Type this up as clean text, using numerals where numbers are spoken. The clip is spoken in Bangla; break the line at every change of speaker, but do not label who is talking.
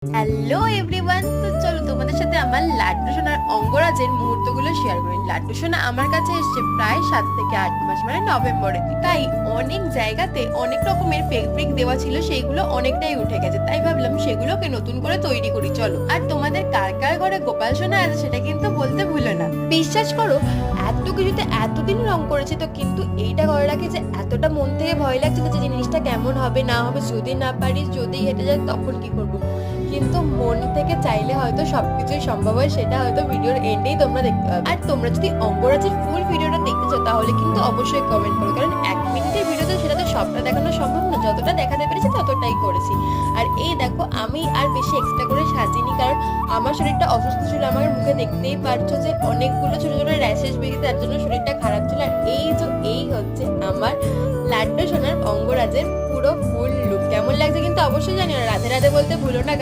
হ্যালো এভরিওয়ান, তো চলো তোমাদের সাথে আমার লাড্ডু সোনার অঙ্গরাজের মুহূর্তগুলো শেয়ার করি। লাড্ডু সোনা আমার কাছে এসছে প্রায় 7 থেকে 8 মাস, মানে নভেম্বরে। তাই অনেক জায়গাতে অনেক রকমের ফেব্রিক দেওয়া ছিল, সেইগুলো অনেকটাই উঠে গেছে। তাই ভাবলাম সেগুলোকে নতুন করে তৈরি করি। চলো, আর তোমাদের কার কার ঘরে গোপাল সোনা আছে সেটা কিন্তু বলতে ভুলো না। বিশ্বাস করো, এত কিছুতে এতদিন রং করেছে, তো কিন্তু এইটা করে রাখে যে এতটা মন থেকে ভয় লাগছে যে জিনিসটা কেমন হবে না হবে, যদি না পারি, যদি হেঁটে যায় তখন কি করবো। কিন্তু মন থেকে চাইলে হয়তো সবকিছুই সম্ভব হয়, সেটা হয়তো ভিডিওর এন্ডেই তোমরা দেখতে পাবে। আর তোমরা যদি অঙ্গরাজের ফুল ভিডিওটা দেখতে চাও তাহলে কিন্তু অবশ্যই কমেন্ট করো, কারণ 1 মিনিটের ভিডিওতে সেটা তো সবটা দেখানো সম্ভব না। যতটা দেখাতে পেরেছি ততটাই করেছি। আর এই দেখো, আমি আর বেশি এক্সট্রা করে সাজিনি, কারণ আমার শরীরটা অসুস্থ ছিল। আমার মুখে দেখতেই পারছো যে অনেকগুলো ছোট ছোট র্যাশেস বেরিয়ে, তার জন্য শরীরটা খারাপ ছিল। আর এই হচ্ছে আমার লাড্ডু সোনার অঙ্গরাজের পুরো ফুল লুক। কেমন লাগছে কিন্তু অবশ্যই জানিও। রাধে রাধে বলতে ভুলো না।